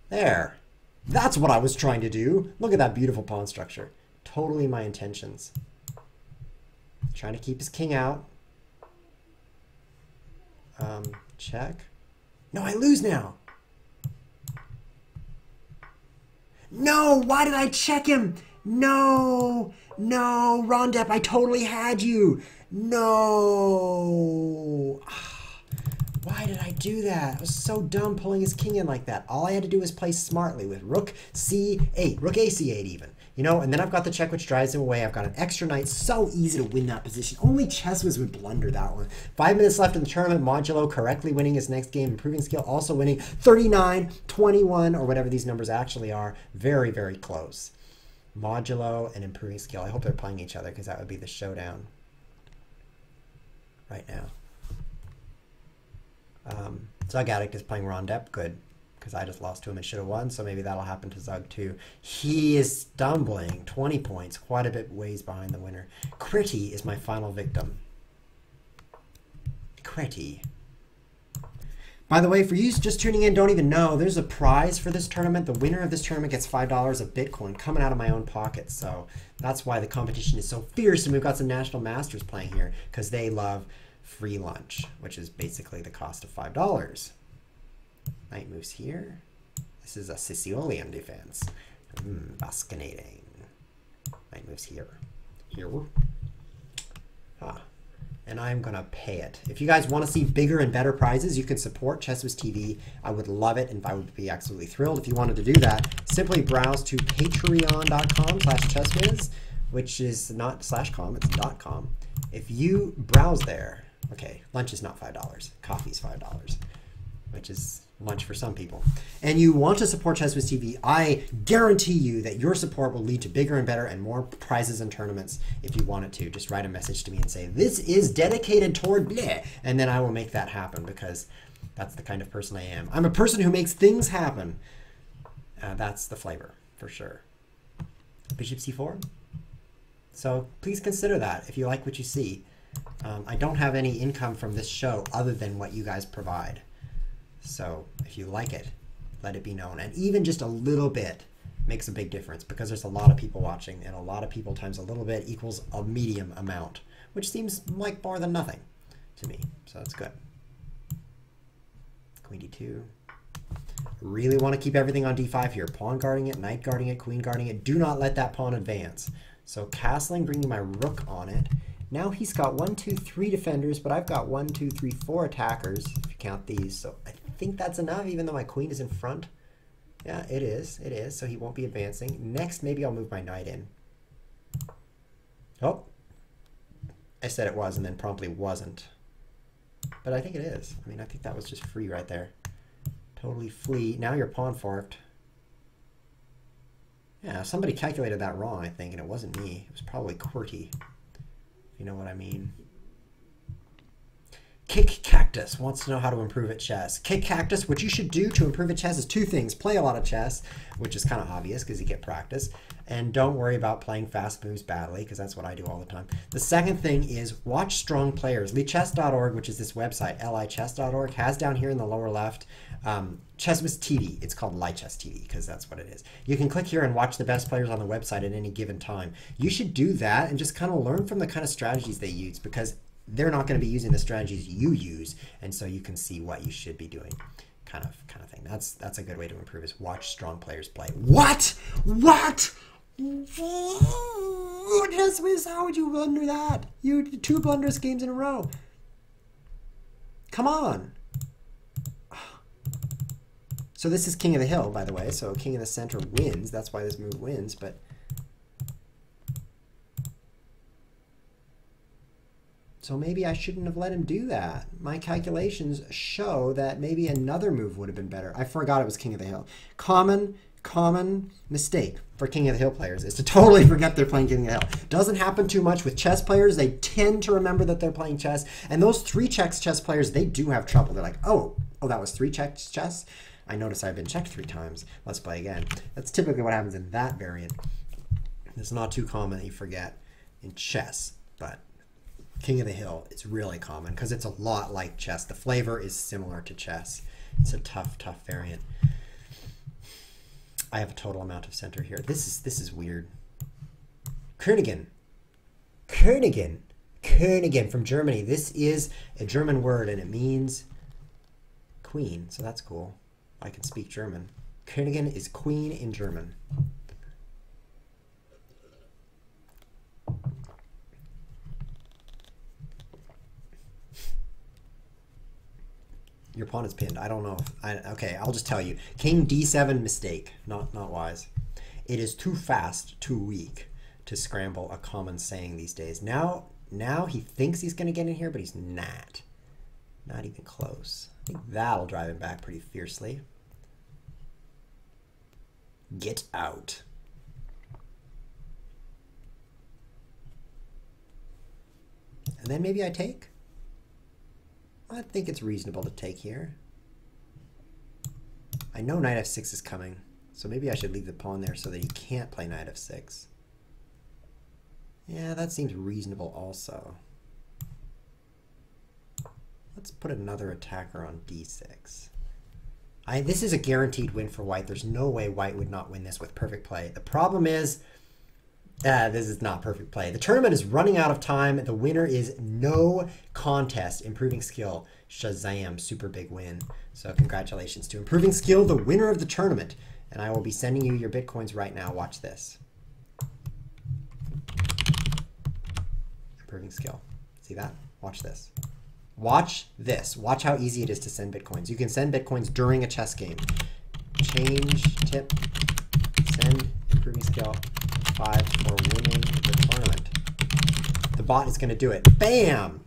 There. That's what I was trying to do. Look at that beautiful pawn structure. Totally my intentions. Trying to keep his king out. Check. No, I lose now. No, why did I check him? No, no, Rondep, I totally had you. No. Why did I do that? I was so dumb pulling his king in like that. All I had to do was play smartly with rook c8, rook ac8 even. You know, and then I've got the check which drives him away. I've got an extra knight. So easy to win that position. Only ChessWhiz would blunder that one. 5 minutes left in the tournament. Modulo correctly winning his next game. Improving skill also winning 39, 21, or whatever these numbers actually are. Very, very close. Modulo and improving skill. I hope they're playing each other because that would be the showdown right now. Zug Addict is playing Rondep. Good. Because I just lost to him and should have won, so maybe that'll happen to Zug too. He is stumbling. 20 points. Quite a bit ways behind the winner. Critty is my final victim. Critty. By the way, for you just tuning in, don't even know, there's a prize for this tournament. The winner of this tournament gets $5 of Bitcoin coming out of my own pocket. So that's why the competition is so fierce. And we've got some National Masters playing here because they love free lunch, which is basically the cost of $5. Knight moves here. This is a Sicilian defense. Bascinating. Knight moves here. Here. And I'm going to pay it. If you guys want to see bigger and better prizes, you can support ChessWhiz TV. I would love it, and I would be absolutely thrilled if you wanted to do that. Simply browse to patreon.com/ChessWhiz, which is not /com, it's .com. If you browse there, okay, lunch is not $5. Coffee's $5. which is lunch for some people, and you want to support ChessWhiz TV, I guarantee you that your support will lead to bigger and better and more prizes and tournaments. If you want it to, just write a message to me and say, this is dedicated toward bleh, and then I will make that happen, because that's the kind of person I am. I'm a person who makes things happen. That's the flavor, for sure. Bishop c4. So please consider that if you like what you see. I don't have any income from this show other than what you guys provide. So if you like it, let it be known. And even just a little bit makes a big difference, because there's a lot of people watching, and a lot of people times a little bit equals a medium amount, which seems like more than nothing to me. So that's good. Queen d2. Really want to keep everything on d5 here. Pawn guarding it, knight guarding it, queen guarding it. Do not let that pawn advance. So castling, bringing my rook on it. Now he's got 1, 2, 3 defenders, but I've got 1, 2, 3, 4 attackers, if you count these. So I think that's enough, even though my queen is in front. Yeah, it is. It is. So he won't be advancing. Next, maybe I'll move my knight in. Oh. I said it was and then promptly wasn't. But I think it is. I mean, I think that was just free right there. Totally free. Now you're pawn forked. Yeah, somebody calculated that wrong, I think, and it wasn't me. It was probably QWERTY. You know what I mean? Kick Cactus wants to know how to improve at chess. Kick Cactus, what you should do to improve at chess is 2 things. Play a lot of chess, which is kind of obvious because you get practice. And don't worry about playing fast moves badly, because that's what I do all the time. The second thing is watch strong players. Lichess.org, which is this website, lichess.org, has down here in the lower left ChessWhiz TV. It's called Lichess TV because that's what it is. You can click here and watch the best players on the website at any given time. You should do that and just kind of learn from the kind of strategies they use, because they're not going to be using the strategies you use, and so you can see what you should be doing, kind of thing. That's a good way to improve, is watch strong players play. What? ChessWhiz, how would you blunder that? You did 2 blunders games in a row. Come on. So this is King of the Hill, by the way. So King of the Center wins. That's why this move wins, but. So maybe I shouldn't have let him do that. My calculations show that maybe another move would have been better. I forgot it was King of the Hill. Common mistake for King of the Hill players is to totally forget they're playing King of the Hill. Doesn't happen too much with chess players. They tend to remember that they're playing chess. And those 3 checks chess players, they do have trouble. They're like, oh, that was 3 checks chess? I notice I've been checked 3 times. Let's play again. That's typically what happens in that variant. It's not too common that you forget in chess, but King of the Hill, it's really common because it's a lot like chess. The flavor is similar to chess. It's a tough variant. I have a total amount of center here. This is weird. Königin from Germany. This is a German word and it means queen, so that's cool. I can speak German. Königin is queen in German. Your pawn is pinned. I don't know. Okay, I'll just tell you. King d7 mistake. Not wise. It is too fast, too weak to scramble, a common saying these days. Now he thinks he's going to get in here, but he's not. Not even close. I think that'll drive him back pretty fiercely. Get out. And then maybe I take. I think it's reasonable to take here. I know knight f6 is coming, so maybe I should leave the pawn there so that he can't play knight f6. Yeah, that seems reasonable also. Let's put another attacker on d6. This is a guaranteed win for white. There's no way white would not win this with perfect play. The problem is, this is not perfect play. The tournament is running out of time. The winner is no contest. Improving skill. Shazam. Super big win. So congratulations to Improving Skill, the winner of the tournament. And I will be sending you your Bitcoins right now. Watch this. Improving Skill. See that? Watch this. Watch this. Watch how easy it is to send Bitcoins. You can send Bitcoins during a chess game. Change tip. Send Improving Skill 5 for winning the tournament. The bot is going to do it. Bam!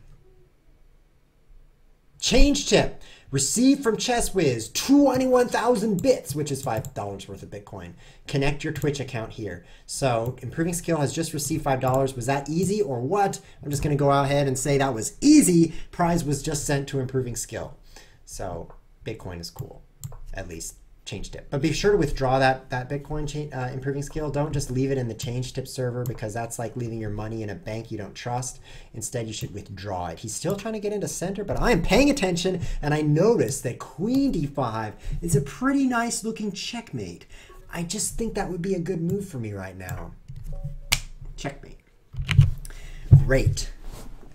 Change tip. Received from ChessWiz 21,000 bits, which is $5 worth of Bitcoin. Connect your Twitch account here. So Improving Skill has just received $5. Was that easy or what? I'm just going to go ahead and say that was easy. Prize was just sent to Improving Skill. So Bitcoin is cool, at least. Change tip. But be sure to withdraw that Bitcoin Improving Skill. Don't just leave it in the change tip server, because that's like leaving your money in a bank you don't trust. Instead, you should withdraw it. He's still trying to get into center, but I am paying attention, and I noticed that Queen d5 is a pretty nice looking checkmate. I just think that would be a good move for me right now. Checkmate. Great.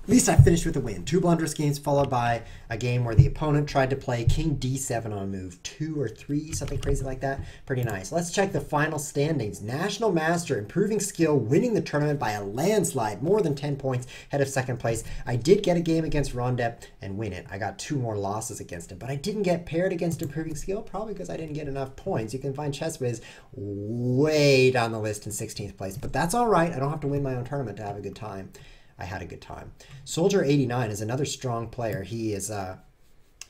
At least I finished with a win. 2 blunderous games followed by a game where the opponent tried to play King d7 on move 2 or 3, something crazy like that. Pretty nice. Let's check the final standings. National Master, Improving Skill, winning the tournament by a landslide, more than 10 points, head of second place. I did get a game against Rondep and win it. I got 2 more losses against him, but I didn't get paired against Improving Skill, probably because I didn't get enough points. You can find ChessWiz way down the list in 16th place, but that's all right. I don't have to win my own tournament to have a good time. I had a good time. Soldier89 is another strong player. He is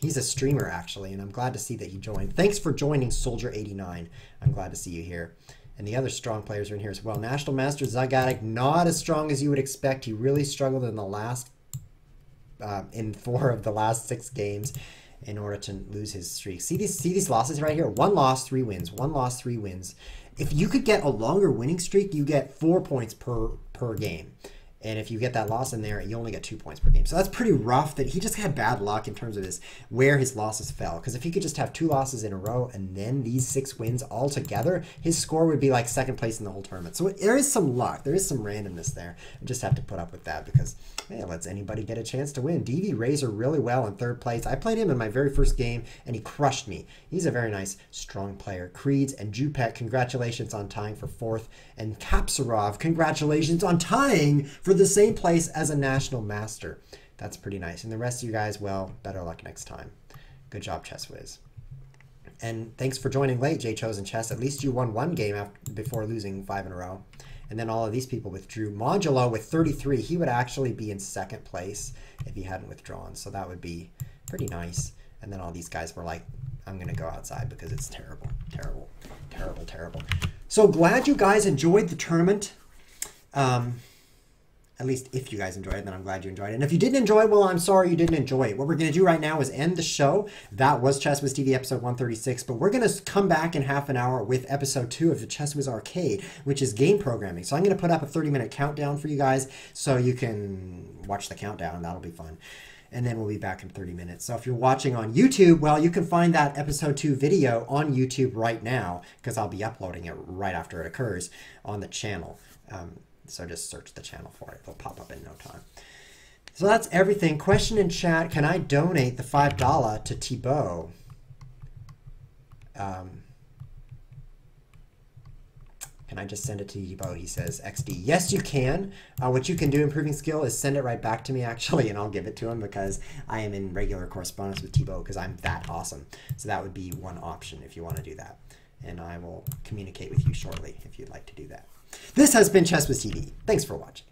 he's a streamer actually, and I'm glad to see that he joined. Thanks for joining, Soldier89. I'm glad to see you here. And the other strong players are in here as well. National Master Zygotic, not as strong as you would expect. He really struggled in the last in 4 of the last 6 games in order to lose his streak. See these losses right here? 1 loss, 3 wins. 1 loss, 3 wins. If you could get a longer winning streak, you get 4 points per game. And if you get that loss in there, you only get 2 points per game. So that's pretty rough. That he just had bad luck in terms of where his losses fell. Because if he could just have 2 losses in a row and then these 6 wins all together, his score would be like second place in the whole tournament. So there is some luck. There is some randomness there. I just have to put up with that because it lets anybody get a chance to win. DV Razor really well in 3rd place. I played him in my very first game and he crushed me. He's a very nice, strong player. Creeds and Jupet, congratulations on tying for 4th. And Kapsarov, congratulations on tying for the same place as a National Master. That's pretty nice. And the rest of you guys, well, better luck next time. Good job, ChessWiz. And thanks for joining late, J Chosen Chess. At least you won 1 game before losing 5 in a row. And then all of these people withdrew. Modulo with 33, he would actually be in 2nd place if he hadn't withdrawn. So that would be pretty nice. And then all these guys were like, I'm going to go outside because it's terrible, terrible, terrible, terrible. So glad you guys enjoyed the tournament. At least if you guys enjoyed it, then I'm glad you enjoyed it. And if you didn't enjoy it, well, I'm sorry you didn't enjoy it. What we're going to do right now is end the show. That was ChessWiz TV episode 136, but we're going to come back in half an hour with episode 2 of the ChessWiz Arcade, which is game programming. So I'm going to put up a 30-minute countdown for you guys so you can watch the countdown. That'll be fun. And then we'll be back in 30 minutes. So if you're watching on YouTube, well, you can find that episode 2 video on YouTube right now because I'll be uploading it right after it occurs on the channel. So just search the channel for it. It'll pop up in no time. So that's everything. Question in chat. Can I donate the $5 to Thibaut? Can I just send it to Thibaut? He says XD. Yes, you can. What you can do, Improving Skill, is send it right back to me, actually, and I'll give it to him because I am in regular correspondence with Thibaut because I'm that awesome. So that would be one option if you want to do that. And I will communicate with you shortly if you'd like to do that. This has been ChessWiz TV. Thanks for watching.